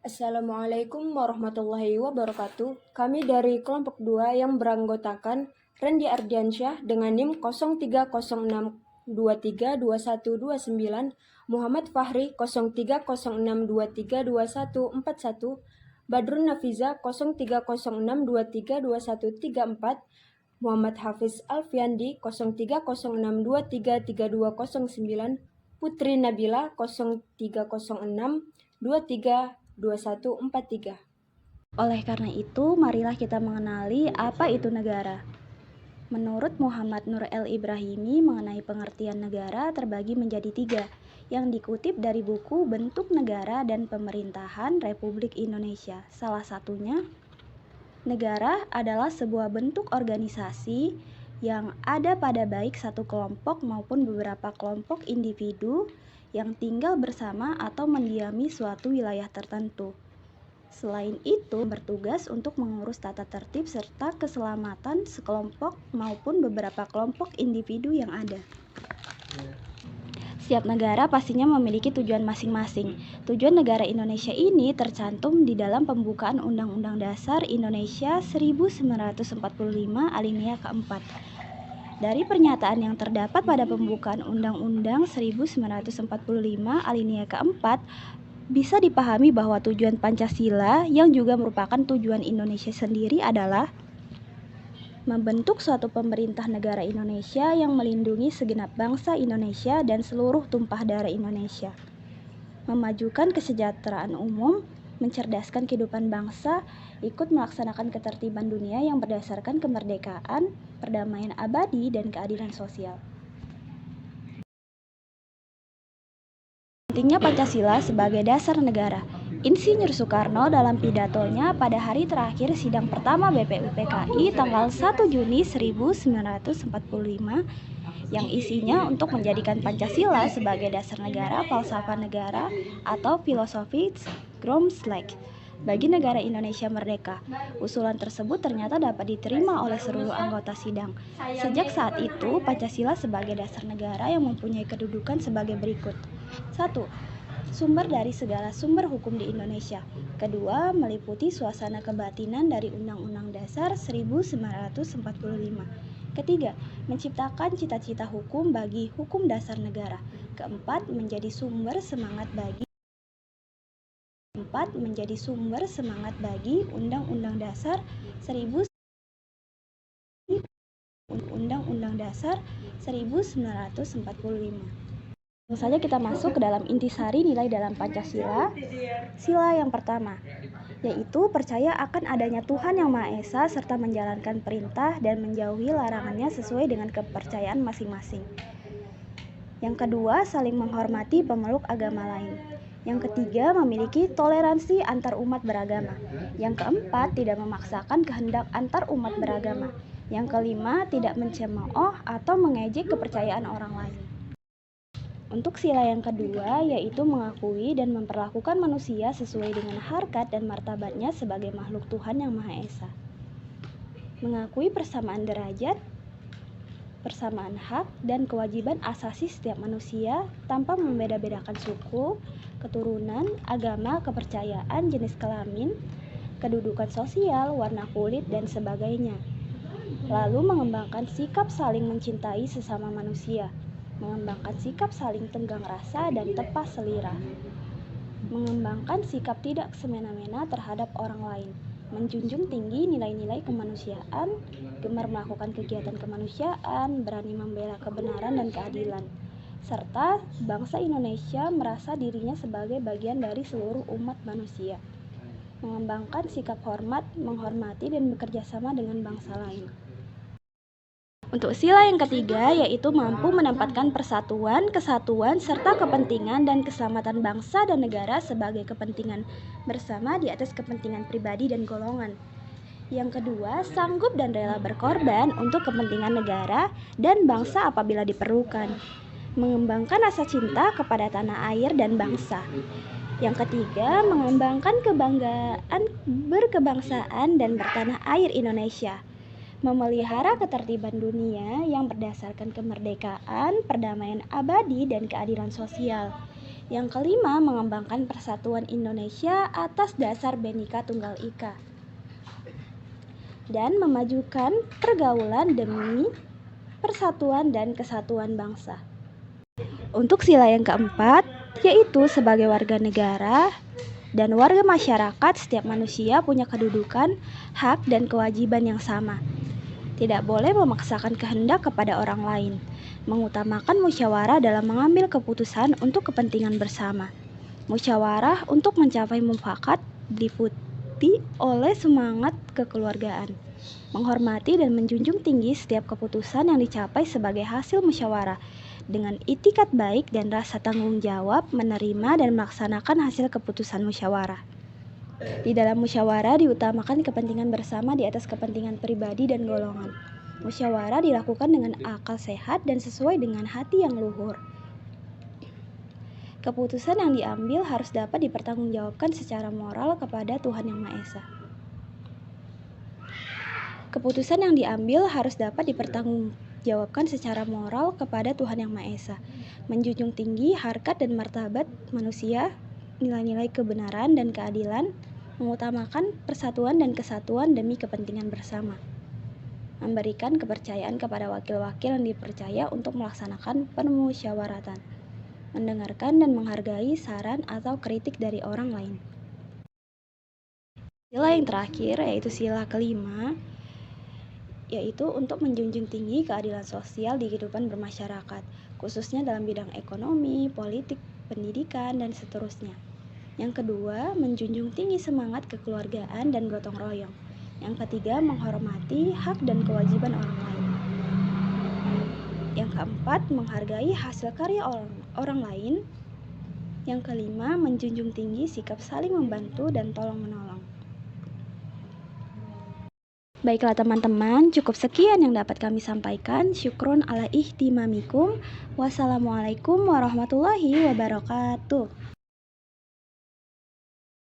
Assalamualaikum warahmatullahi wabarakatuh. Kami dari kelompok 2 yang beranggotakan Randy Ardiansyah dengan NIM 0306232129, Muhammad Fahri 0306232141, Badrun Nafiza 0306232134, Muhammad Hafiz Alfiandi 0306233209, Putri Nabila 0306232143. Oleh karena itu, marilah kita mengenali apa itu negara. Menurut Muhammad Nur L. Ibrahimi, mengenai pengertian negara terbagi menjadi 3, yang dikutip dari buku Bentuk Negara dan Pemerintahan Republik Indonesia. Salah satunya, negara adalah sebuah bentuk organisasi yang ada pada baik satu kelompok maupun beberapa kelompok individu yang tinggal bersama atau mendiami suatu wilayah tertentu. Selain itu, bertugas untuk mengurus tata tertib serta keselamatan sekelompok maupun beberapa kelompok individu yang ada. Setiap negara pastinya memiliki tujuan masing-masing. Tujuan negara Indonesia ini tercantum di dalam pembukaan Undang-Undang Dasar Indonesia 1945 alinea keempat. Dari pernyataan yang terdapat pada pembukaan Undang-Undang 1945 alinea keempat, bisa dipahami bahwa tujuan Pancasila yang juga merupakan tujuan Indonesia sendiri adalah membentuk suatu pemerintah negara Indonesia yang melindungi segenap bangsa Indonesia dan seluruh tumpah darah Indonesia, memajukan kesejahteraan umum, mencerdaskan kehidupan bangsa, ikut melaksanakan ketertiban dunia yang berdasarkan kemerdekaan, perdamaian abadi, dan keadilan sosial. Pentingnya Pancasila sebagai dasar negara. Insinyur Soekarno dalam pidatonya pada hari terakhir sidang pertama BPUPKI tanggal 1 Juni 1945 yang isinya untuk menjadikan Pancasila sebagai dasar negara, falsafah negara, atau filosofi Gromslek bagi negara Indonesia merdeka. Usulan tersebut ternyata dapat diterima oleh seluruh anggota sidang. Sejak saat itu, Pancasila sebagai dasar negara yang mempunyai kedudukan sebagai berikut. 1. Sumber dari segala sumber hukum di Indonesia. Kedua, meliputi suasana kebatinan dari Undang-Undang Dasar 1945. Ketiga, menciptakan cita-cita hukum bagi hukum dasar negara. Keempat, menjadi sumber semangat bagi Undang-Undang Dasar 1945. Langsung saja kita masuk ke dalam intisari nilai dalam Pancasila. Sila yang pertama, yaitu percaya akan adanya Tuhan Yang Maha Esa serta menjalankan perintah dan menjauhi larangannya sesuai dengan kepercayaan masing-masing. Yang kedua, saling menghormati pemeluk agama lain. Yang ketiga, memiliki toleransi antar umat beragama. Yang keempat, tidak memaksakan kehendak antar umat beragama. Yang kelima, tidak mencemooh atau mengejek kepercayaan orang lain. Untuk sila yang kedua, yaitu mengakui dan memperlakukan manusia sesuai dengan harkat dan martabatnya sebagai makhluk Tuhan Yang Maha Esa. Mengakui persamaan derajat, persamaan hak, dan kewajiban asasi setiap manusia tanpa membeda-bedakan suku, keturunan, agama, kepercayaan, jenis kelamin, kedudukan sosial, warna kulit, dan sebagainya. Lalu mengembangkan sikap saling mencintai sesama manusia, mengembangkan sikap saling tenggang rasa dan tepas selera, mengembangkan sikap tidak semena-mena terhadap orang lain, menjunjung tinggi nilai-nilai kemanusiaan, gemar melakukan kegiatan kemanusiaan, berani membela kebenaran dan keadilan, serta bangsa Indonesia merasa dirinya sebagai bagian dari seluruh umat manusia, mengembangkan sikap hormat, menghormati, dan bekerja sama dengan bangsa lain. Untuk sila yang ketiga, yaitu mampu menempatkan persatuan, kesatuan, serta kepentingan dan keselamatan bangsa dan negara sebagai kepentingan bersama di atas kepentingan pribadi dan golongan. Yang kedua, sanggup dan rela berkorban untuk kepentingan negara dan bangsa apabila diperlukan. Mengembangkan rasa cinta kepada tanah air dan bangsa. Yang ketiga, mengembangkan kebanggaan berkebangsaan dan bertanah air Indonesia. Memelihara ketertiban dunia yang berdasarkan kemerdekaan, perdamaian abadi, dan keadilan sosial. Yang kelima, mengembangkan persatuan Indonesia atas dasar Bhinneka Tunggal Ika dan memajukan pergaulan demi persatuan dan kesatuan bangsa. Untuk sila yang keempat, yaitu sebagai warga negara dan warga masyarakat, setiap manusia punya kedudukan, hak, dan kewajiban yang sama. Tidak boleh memaksakan kehendak kepada orang lain, mengutamakan musyawarah dalam mengambil keputusan untuk kepentingan bersama. Musyawarah untuk mencapai mufakat diikuti oleh semangat kekeluargaan, menghormati dan menjunjung tinggi setiap keputusan yang dicapai sebagai hasil musyawarah, dengan itikat baik dan rasa tanggung jawab menerima dan melaksanakan hasil keputusan musyawarah. Di dalam musyawarah diutamakan kepentingan bersama di atas kepentingan pribadi dan golongan. Musyawarah dilakukan dengan akal sehat dan sesuai dengan hati yang luhur. Keputusan yang diambil harus dapat dipertanggungjawabkan secara moral kepada Tuhan Yang Maha Esa. Keputusan yang diambil harus dapat dipertanggungjawabkan secara moral kepada Tuhan Yang Maha Esa, menjunjung tinggi harkat dan martabat manusia, nilai-nilai kebenaran dan keadilan, mengutamakan persatuan dan kesatuan demi kepentingan bersama, memberikan kepercayaan kepada wakil-wakil yang dipercaya untuk melaksanakan permusyawaratan, mendengarkan dan menghargai saran atau kritik dari orang lain. Sila yang terakhir, yaitu sila kelima, yaitu untuk menjunjung tinggi keadilan sosial di kehidupan bermasyarakat, khususnya dalam bidang ekonomi, politik, pendidikan, dan seterusnya. Yang kedua, menjunjung tinggi semangat kekeluargaan dan gotong royong. Yang ketiga, menghormati hak dan kewajiban orang lain. Yang keempat, menghargai hasil karya orang lain. Yang kelima, menjunjung tinggi sikap saling membantu dan tolong-menolong. Baiklah teman-teman, cukup sekian yang dapat kami sampaikan. Syukron ala ihtimamikum. Wassalamualaikum warahmatullahi wabarakatuh.